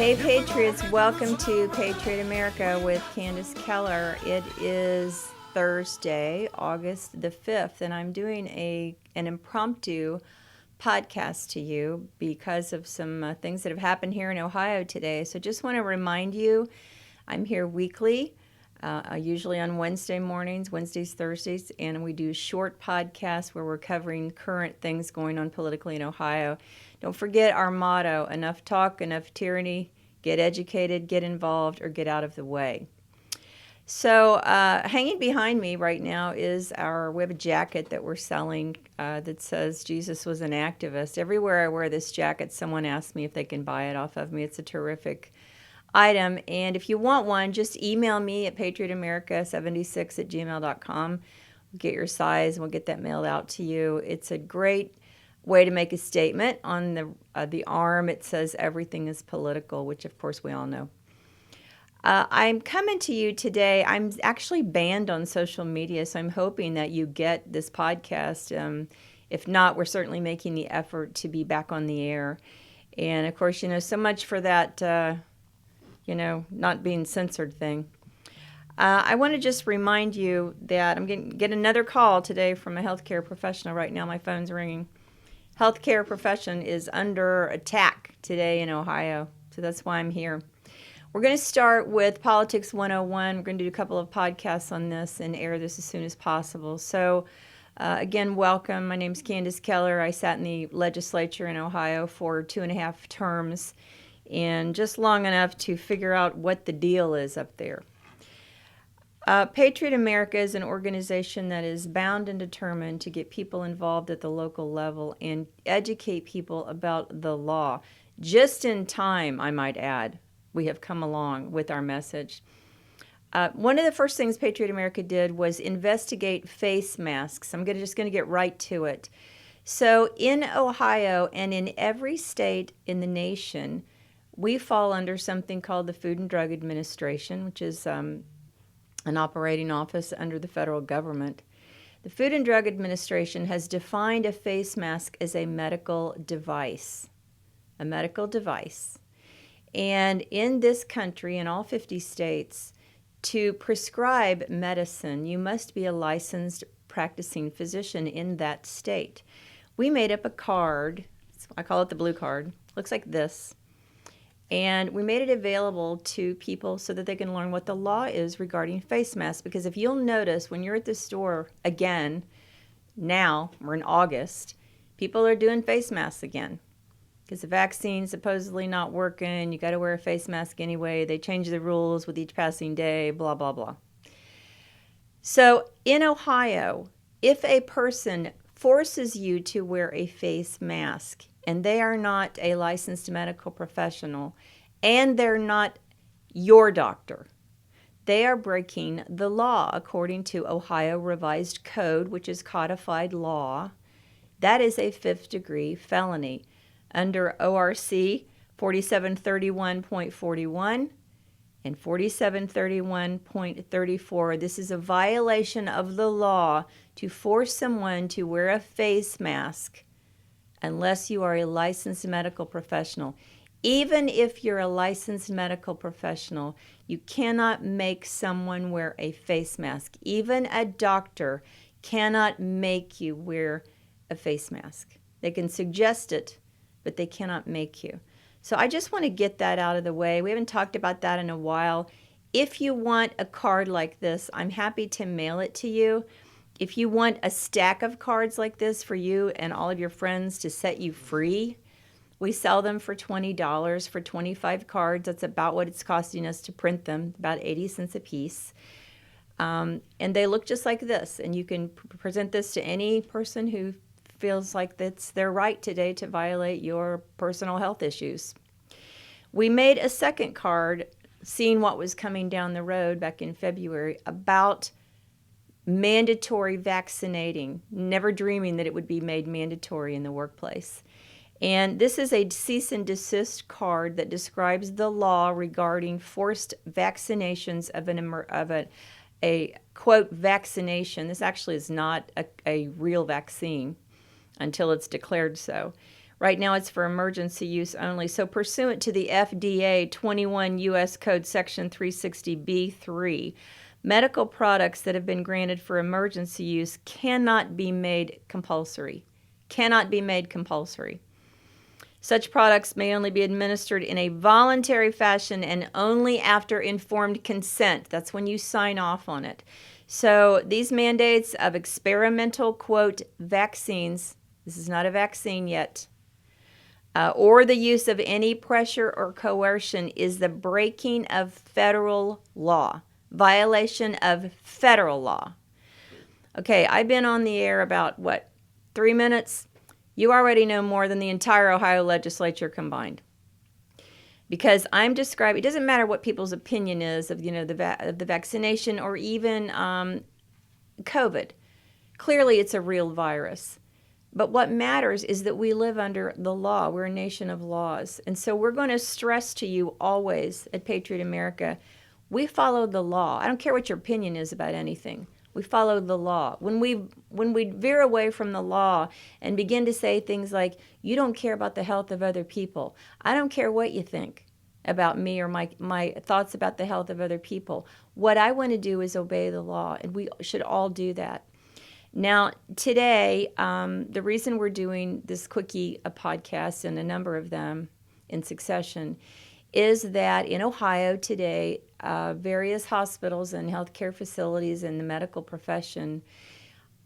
Hey Patriots, welcome to Patriot America with Candice Keller. It is Thursday, August the 5th, and I'm doing an impromptu podcast to you because of some things that have happened here in Ohio today. So just want to remind you, I'm here weekly, usually on Wednesday mornings, Wednesdays, Thursdays, and we do short podcasts where we're covering current things going on politically in Ohio. Don't forget our motto, enough talk, enough tyranny, get educated, get involved, or get out of the way. So hanging behind me right now is we have a jacket that we're selling that says Jesus was an activist. Everywhere I wear this jacket, someone asks me if they can buy it off of me. It's a terrific item. And if you want one, just email me at patriotamerica76@gmail.com. We'll get your size and we'll get that mailed out to you. It's a great way to make a statement. On the arm, it says everything is political, which of course we all know. I'm coming to you today. I'm actually banned on social media, so I'm hoping that you get this podcast. If not, we're certainly making the effort to be back on the air. And of course, so much for that, not being censored thing. I want to just remind you that I'm going to get another call today from a healthcare professional right now. My phone's ringing. Healthcare profession is under attack today in Ohio, so that's why I'm here. We're going to start with Politics 101. We're going to do a couple of podcasts on this and air this as soon as possible. So, again, welcome. My name's Candice Keller. I sat in the legislature in Ohio for 2.5 terms, and just long enough to figure out what the deal is up there. Patriot America is an organization that is bound and determined to get people involved at the local level and educate people about the law. Just in time, I might add, we have come along with our message. One of the first things Patriot America did was investigate face masks. I'm just going to get right to it. So in Ohio and in every state in the nation, we fall under something called the Food and Drug Administration, which is an operating office under the federal government. The Food and Drug Administration has defined a face mask as a medical device. A medical device. And in this country, in all 50 states, to prescribe medicine, you must be a licensed practicing physician in that state. We made up a card. I call it the blue card. Looks like this. And we made it available to people so that they can learn what the law is regarding face masks. Because if you'll notice, when you're at the store again, now, we're in August, people are doing face masks again. Because the vaccine's supposedly not working, you got to wear a face mask anyway. They change the rules with each passing day, blah, blah, blah. So in Ohio, if a person forces you to wear a face mask, and they are not a licensed medical professional, and they're not your doctor, they are breaking the law according to Ohio Revised Code, which is codified law. That is a 5th-degree felony under ORC 4731.41 and 4731.34. This is a violation of the law to force someone to wear a face mask unless you are a licensed medical professional. Even if you're a licensed medical professional, you cannot make someone wear a face mask. Even a doctor cannot make you wear a face mask. They can suggest it, but they cannot make you. So I just want to get that out of the way. We haven't talked about that in a while. If you want a card like this, I'm happy to mail it to you. If you want a stack of cards like this for you and all of your friends to set you free, we sell them for $20 for 25 cards. That's about what it's costing us to print them, about 80 cents a piece. And they look just like this. And you can present this to any person who feels like that's their right today to violate your personal health issues. We made a second card, seeing what was coming down the road back in February, about mandatory vaccinating, never dreaming that it would be made mandatory in the workplace. And this is a cease and desist card that describes the law regarding forced vaccinations of a quote vaccination. This actually is not a real vaccine until it's declared so. Right now it's for emergency use only. So pursuant to the FDA 21 U.S. Code Section 360B3, medical products that have been granted for emergency use cannot be made compulsory. Cannot be made compulsory. Such products may only be administered in a voluntary fashion and only after informed consent. That's when you sign off on it. So these mandates of experimental, quote, vaccines, this is not a vaccine yet, or the use of any pressure or coercion is the breaking of federal law, violation of federal law. Okay, I've been on the air about, 3 minutes? You already know more than the entire Ohio legislature combined. Because I'm describing, it doesn't matter what people's opinion is of, the vaccination or even COVID. Clearly, it's a real virus. But what matters is that we live under the law. We're a nation of laws. And so we're going to stress to you always at Patriot America, we follow the law. I don't care what your opinion is about anything. We follow the law. When we veer away from the law and begin to say things like, you don't care about the health of other people. I don't care what you think about me or my thoughts about the health of other people. What I want to do is obey the law, and we should all do that. Now, today, the reason we're doing this quickie podcast and a number of them in succession is that in Ohio today, various hospitals and healthcare facilities in the medical profession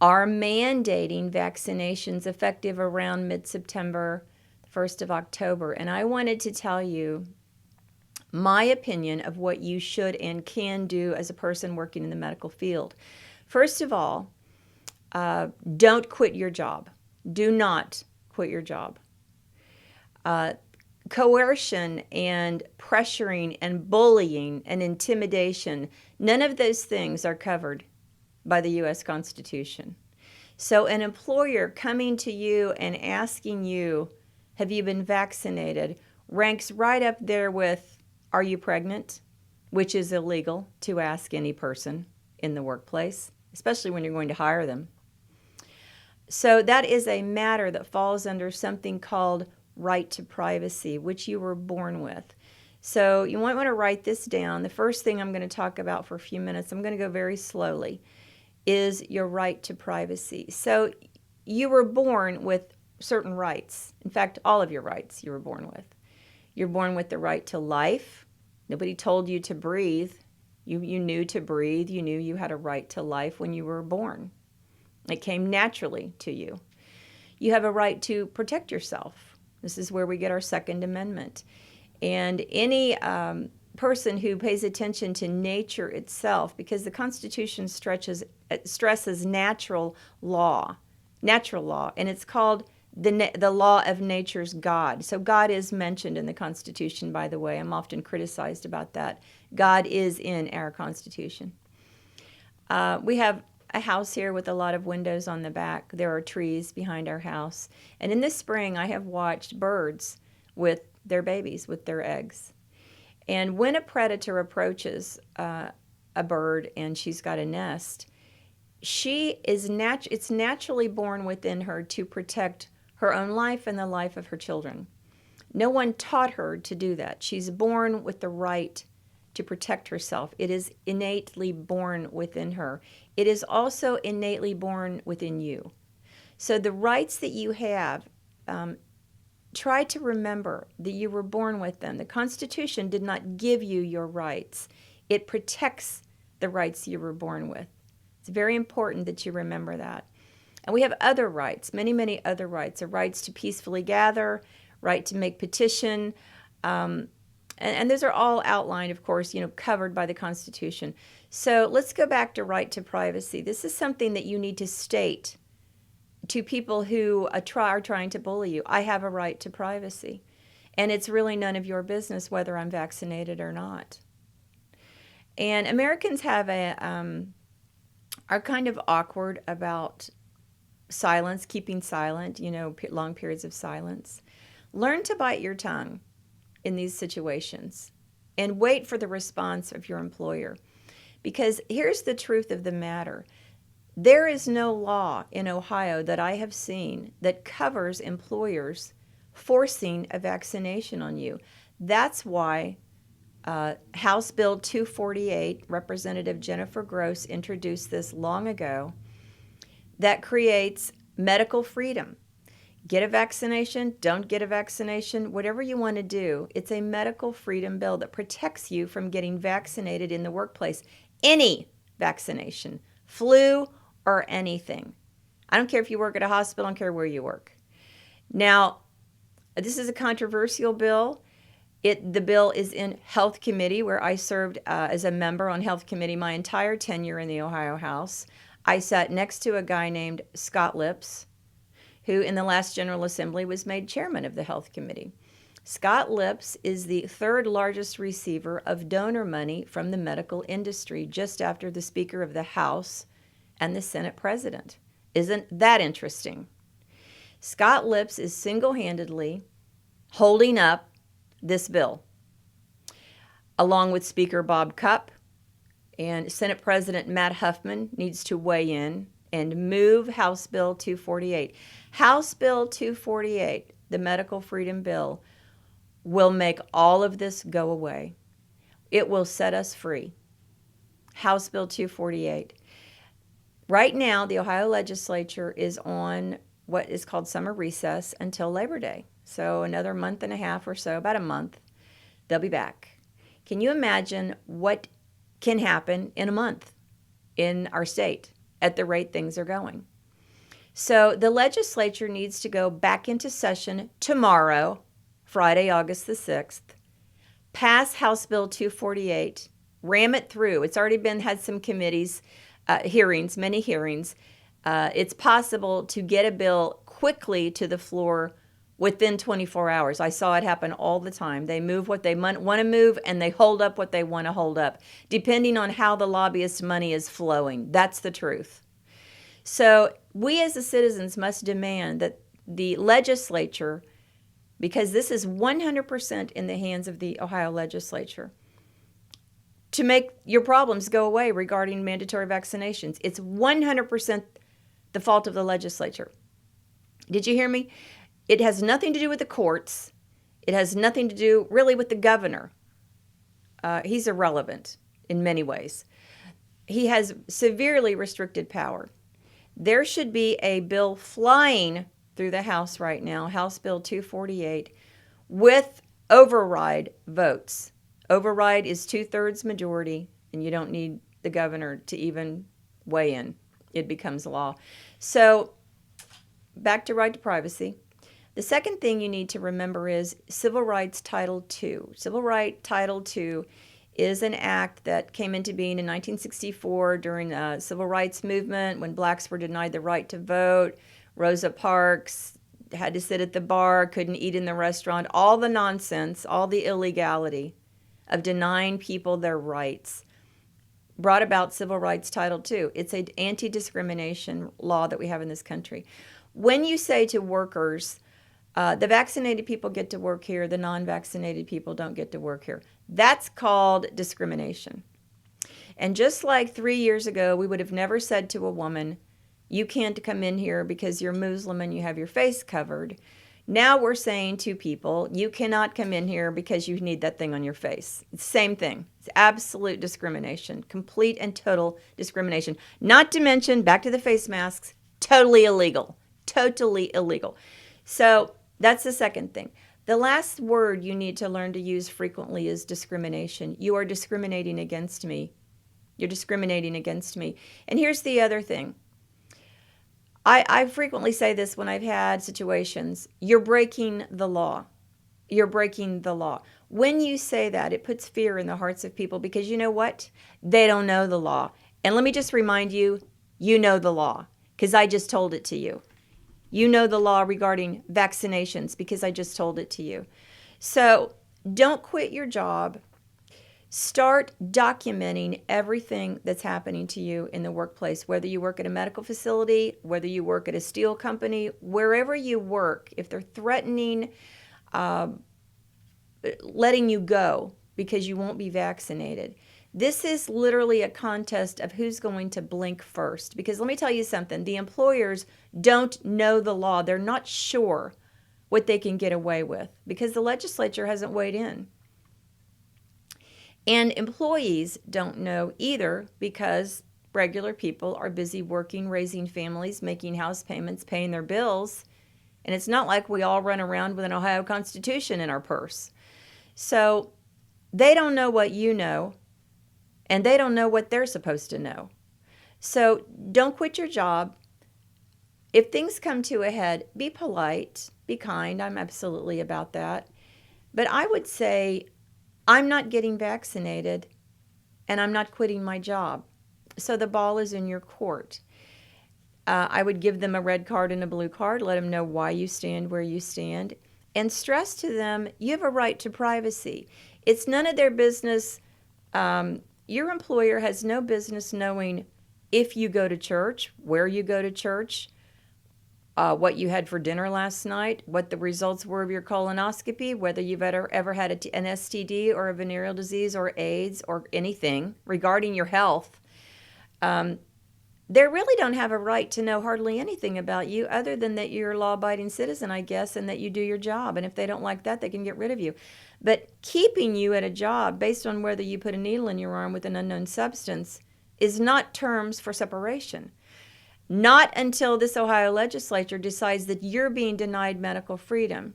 are mandating vaccinations effective around mid-September, 1st of October. And I wanted to tell you my opinion of what you should and can do as a person working in the medical field. First of all, don't quit your job. Do not quit your job. Coercion and pressuring and bullying and intimidation, none of those things are covered by the U.S. Constitution. So an employer coming to you and asking you, have you been vaccinated, ranks right up there with, are you pregnant? Which is illegal to ask any person in the workplace, especially when you're going to hire them. So that is a matter that falls under something called right to privacy, which you were born with. So you might want to write this down. The first thing I'm going to talk about for a few minutes, I'm going to go very slowly, is your right to privacy. So you were born with certain rights. In fact, all of your rights you were born with. You're born with the right to life. Nobody told you to breathe. You knew to breathe. You knew you had a right to life when you were born. It came naturally to you. You have a right to protect yourself. This is where we get our Second Amendment. And any person who pays attention to nature itself, because the Constitution stresses natural law, and it's called the law of nature's God. So God is mentioned in the Constitution, by the way. I'm often criticized about that. God is in our Constitution. We have a house here with a lot of windows on the back. There are trees behind our house. And in this spring, I have watched birds with their babies, with their eggs. And when a predator approaches a bird and she's got a nest, it's naturally born within her to protect her own life and the life of her children. No one taught her to do that. She's born with the right to protect herself. It is innately born within her. It is also innately born within you. So the rights that you have, try to remember that you were born with them. The Constitution did not give you your rights. It protects the rights you were born with. It's very important that you remember that. And we have other rights, many, many other rights. A rights to peacefully gather, right to make petition, and those are all outlined, of course, covered by the Constitution. So let's go back to right to privacy. This is something that you need to state to people who are trying to bully you. I have a right to privacy. And it's really none of your business whether I'm vaccinated or not. And Americans have are kind of awkward about silence, keeping silent, long periods of silence. Learn to bite your tongue in these situations and wait for the response of your employer. Because here's the truth of the matter. There is no law in Ohio that I have seen that covers employers forcing a vaccination on you. That's why House Bill 248, Representative Jennifer Gross introduced this long ago, that creates medical freedom. Get a vaccination, don't get a vaccination, whatever you want to do. It's a medical freedom bill that protects you from getting vaccinated in the workplace. Any vaccination, flu or anything. I don't care if you work at a hospital, I don't care where you work. Now, this is a controversial bill. The bill is in Health Committee, where I served as a member on Health Committee my entire tenure in the Ohio House. I sat next to a guy named Scott Lips, who in the last General Assembly was made chairman of the Health Committee. Scott Lips is the third largest receiver of donor money from the medical industry, just after the Speaker of the House and the Senate President. Isn't that interesting? Scott Lips is single-handedly holding up this bill, along with Speaker Bob Cupp, and Senate President Matt Huffman needs to weigh in and move House Bill 248. House Bill 248, the Medical Freedom Bill, will make all of this go away. It will set us free. House Bill 248. Right now, the Ohio legislature is on what is called summer recess until Labor Day. So another month and a half or so, about a month, they'll be back. Can you imagine what can happen in a month in our state at the rate things are going? So the legislature needs to go back into session tomorrow, Friday, August the 6th, pass House Bill 248, ram it through. It's already had some committees, hearings, many hearings. It's possible to get a bill quickly to the floor within 24 hours. I saw it happen all the time. They move what they want to move, and they hold up what they want to hold up, depending on how the lobbyist money is flowing. That's the truth. So we as the citizens must demand that the legislature, because this is 100% in the hands of the Ohio legislature, to make your problems go away regarding mandatory vaccinations. It's 100% the fault of the legislature. Did you hear me? It has nothing to do with the courts. It has nothing to do really with the governor. He's irrelevant in many ways. He has severely restricted power. There should be a bill flying through the House right now, House Bill 248, with override votes. Override is 2/3 majority, and you don't need the governor to even weigh in. It becomes law. So back to right to privacy. The second thing you need to remember is Civil Rights Title II. Civil Rights Title II is an act that came into being in 1964 during the Civil Rights Movement when blacks were denied the right to vote. Rosa Parks had to sit at the bar, couldn't eat in the restaurant, all the nonsense, all the illegality of denying people their rights brought about Civil Rights Title II. It's an anti-discrimination law that we have in this country. When you say to workers, the vaccinated people get to work here, the non-vaccinated people don't get to work here, that's called discrimination. And just like 3 years ago, we would have never said to a woman, you can't come in here because you're Muslim and you have your face covered. Now we're saying to people, you cannot come in here because you need that thing on your face. It's the same thing. It's absolute discrimination, complete and total discrimination. Not to mention, back to the face masks, totally illegal. Totally illegal. So that's the second thing. The last word you need to learn to use frequently is discrimination. You are discriminating against me. You're discriminating against me. And here's the other thing. I frequently say this when I've had situations. You're breaking the law. You're breaking the law. When you say that, it puts fear in the hearts of people because you know what? They don't know the law. And let me just remind you, you know the law because I just told it to you. You know the law regarding vaccinations because I just told it to you. So don't quit your job. Start documenting everything that's happening to you in the workplace, whether you work at a medical facility, whether you work at a steel company, wherever you work. If they're threatening letting you go because you won't be vaccinated, this is literally a contest of who's going to blink first. Because let me tell you something, the employers don't know the law. They're not sure what they can get away with because the legislature hasn't weighed in. And employees don't know either because regular people are busy working, raising families, making house payments, paying their bills. And it's not like we all run around with an Ohio Constitution in our purse. So they don't know what you know, and they don't know what they're supposed to know. So don't quit your job. If things come to a head, be polite, be kind. I'm absolutely about that. But I would say I'm not getting vaccinated and I'm not quitting my job. So the ball is in your court. I would give them a red card and a blue card, let them know why you stand where you stand, and stress to them you have a right to privacy. It's none of their business. Your employer has no business knowing if you go to church, where you go to church, what you had for dinner last night, what the results were of your colonoscopy, whether you've ever had an STD or a venereal disease or AIDS or anything regarding your health. They really don't have a right to know hardly anything about you other than that you're a law-abiding citizen, I guess, and that you do your job. And if they don't like that, they can get rid of you. But keeping you at a job based on whether you put a needle in your arm with an unknown substance is not terms for separation. Not until this Ohio legislature decides that you're being denied medical freedom.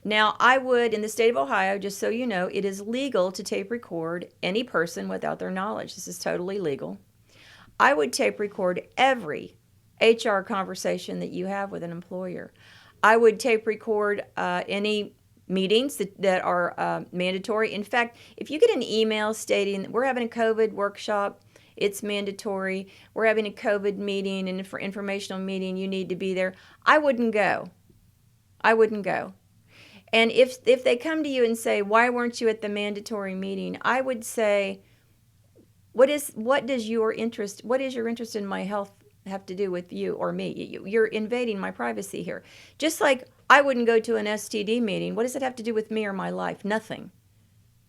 Now, I would, in the state of Ohio, just so you know, it is legal to tape record any person without their knowledge. This is totally legal. I would tape record every HR conversation that you have with an employer. I would tape record any meetings that are mandatory. In fact, if you get an email stating we're having a COVID workshop, it's mandatory, we're having a COVID meeting and for informational meeting, you need to be there, I wouldn't go. I wouldn't go. And if they come to you and say, why weren't you at the mandatory meeting? I would say, what is your interest in my health have to do with you or me? You're invading my privacy here. Just like I wouldn't go to an STD meeting. What does it have to do with me or my life? Nothing.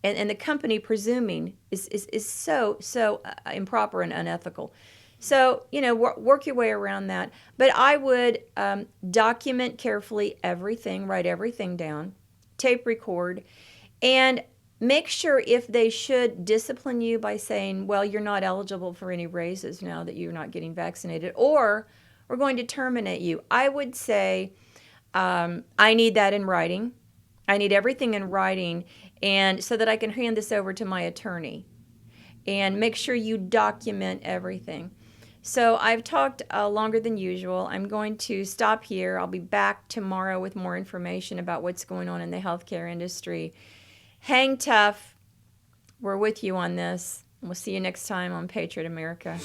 And the company presuming is so improper and unethical. So, work your way around that. But I would document carefully everything, write everything down, tape record, and make sure if they should discipline you by saying, well, you're not eligible for any raises now that you're not getting vaccinated, or we're going to terminate you. I would say, I need that in writing. I need everything in writing, and so that I can hand this over to my attorney and make sure you document everything. So I've talked longer than usual. I'm going to stop here. I'll be back tomorrow with more information about what's going on in the healthcare industry. Hang tough. We're with you on this. We'll see you next time on Patriot America.